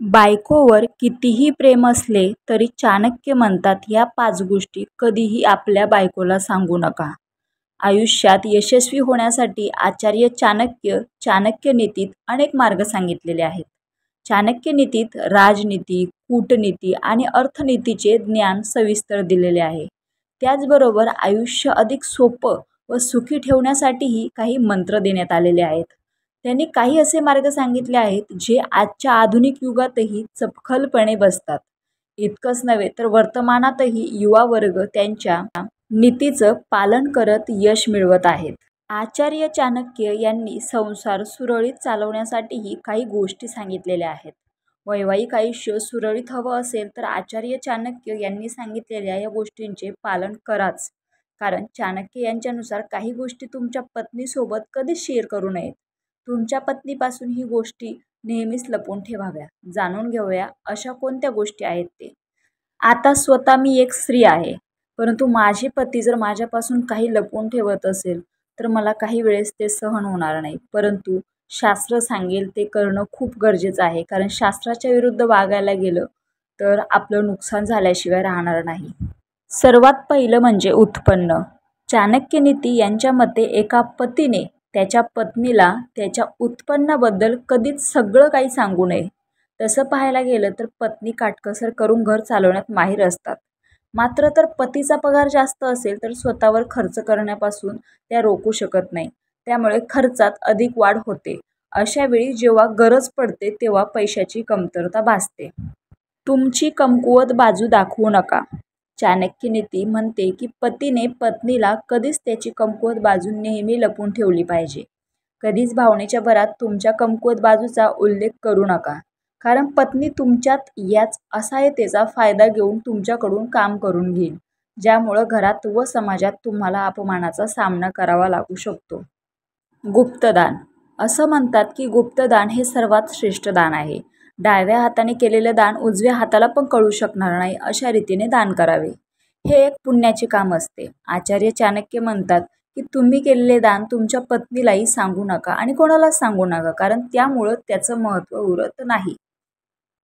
बायकोवर कितीही प्रेम असले तरी चाणक्य म्हणतात या 5 गोष्टी कधीही आपल्या बायकोला सांगू नका. आयुष्यात यशस्वी होण्यासाठी आचार्य चाणक्य चाणक्यनीतीत अनेक मार्ग सांगितलेले आहेत. चाणक्यनीतीत राजनीती, कूटनीती आणि अर्थनीतीचे ज्ञान सविस्तर दिलेले आहे. त्याचबरोबर आयुष्य अधिक सोपं व सुखी ठेवण्यासाठीही काही मंत्र देण्यात आलेले आहेत. त्यांनी काही असे मार्ग सांगितले आहेत जे आजच्या आधुनिक युगातही चपखलपणे बसतात. इतकंच नव्हे तर वर्तमानातही युवा वर्ग त्यांच्या नीतीचं पालन करत यश मिळवत आहेत. आचार्य चाणक्य यांनी संसार सुरळीत चालवण्यासाठीही काही गोष्टी सांगितलेल्या आहेत. वैवाहिक आयुष्य सुरळीत हवं असेल तर आचार्य चाणक्य यांनी सांगितलेल्या या गोष्टींचे पालन कराच. कारण चाणक्य यांच्यानुसार काही गोष्टी तुमच्या पत्नीसोबत कधीच शेअर करू नयेत. तुमच्या पत्नीपासून ही गोष्टी नेहमीच लपवून ठेवाव्या. जाणून घेऊया अशा कोणत्या गोष्टी आहेत ते. आता स्वतः मी एक स्त्री आहे, परंतु माझे पती जर माझ्यापासून काही लपवून ठेवत असेल तर मला काही वेळेस ते सहन होणार नाही. परंतु शास्त्र सांगेल ते करणं खूप गरजेचं आहे. कारण शास्त्राच्या विरुद्ध वागायला गेलं तर आपलं नुकसान झाल्याशिवाय राहणार नाही. सर्वात पहिलं म्हणजे उत्पन्न. चाणक्यनीती यांच्या मते एका पतीने त्याच्या पत्नीला त्याच्या उत्पन्नाबद्दल कधीच सगळं काही सांगू नये. तसं पाहायला गेलं तर पत्नी काटकसर करून घर चालवण्यात माहीर असतात. मात्र तर पतीचा पगार जास्त असेल तर स्वतःवर खर्च करण्यापासून त्या रोखू शकत नाही. त्यामुळे खर्चात अधिक वाढ होते. अशा वेळी जेव्हा गरज पडते तेव्हा पैशाची कमतरता भासते. तुमची कमकुवत बाजू दाखवू नका. चाणक्यनीती म्हणते की पतीने पत्नीला कधीच त्याची कमकुवत बाजू नेहमी लपवून ठेवली पाहिजे. कधीच भावनेच्या भरात तुमच्या कमकुवत बाजूचा उल्लेख करू नका. कारण पत्नी तुमच्यात याच असहायतेचा फायदा घेऊन तुमच्याकडून काम करून घेईल, ज्यामुळं घरात व समाजात तुम्हाला अपमानाचा सामना करावा लागू शकतो. गुप्तदान. असं म्हणतात की गुप्तदान हे सर्वात श्रेष्ठ दान आहे. डाव्या हाताने केलेलं दान उजव्या हाताला पण कळू शकणार नाही अशा रीतीने दान करावे. हे एक पुण्याचे काम असते. आचार्य चाणक्य म्हणतात की तुम्ही केलेले दान तुमच्या पत्नीलाही सांगू नका आणि कोणालाच सांगू नका. कारण त्यामुळं त्याचं महत्त्व उरत नाही.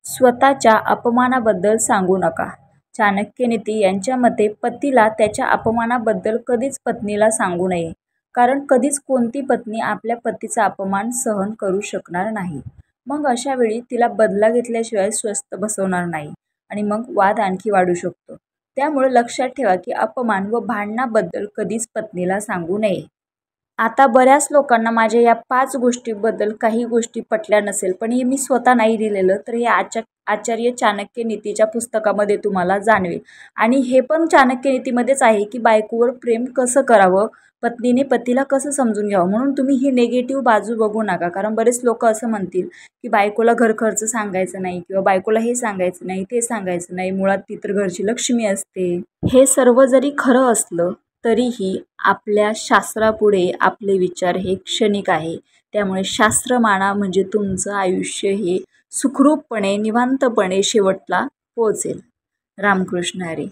स्वतःच्या अपमानाबद्दल सांगू नका. चाणक्यनीती यांच्या मते पतीला त्याच्या अपमानाबद्दल कधीच पत्नीला सांगू नये. कारण कधीच कोणती पत्नी आपल्या पतीचा अपमान सहन करू शकणार नाही. मग अशा वेळी तिला बदला घेतल्याशिवाय स्वस्थ बसवणार नाही आणि मग वाद आणखी वाढू शकतो. त्यामुळे लक्षात ठेवा की अपमान व भांडणाबद्दल कधीच पत्नीला सांगू नये. आता बऱ्याच लोकांना माझ्या या 5 गोष्टींबद्दल काही गोष्टी पटल्या नसेल, पण हे मी स्वतः नाही लिहिलेलं, तर हे आचार्य चाणक्यनीतीच्या पुस्तकामध्ये तुम्हाला जाणवेल. आणि हे पण चाणक्यनीतीमध्येच आहे की बायकोवर प्रेम कसं करावं, पत्नीने पतीला कसं समजून घ्यावं. म्हणून तुम्ही ही निगेटिव्ह बाजू बघू नका. कारण बरेच लोक असं म्हणतील की बायकोला घरखर्च सांगायचं नाही किंवा बायकोला हे सांगायचं नाही, ते सांगायचं नाही, मुळात ती तर घरची लक्ष्मी असते. हे सर्व जरी खरं असलं तरीही आपल्या शास्त्रापुढे आपले विचार हे क्षणिक आहे. त्यामुळे शास्त्र माना, म्हणजे तुमचं आयुष्य हे सुखरूपपणे निवांतपणे शेवटला पोहोचेल. रामकृष्ण हरी.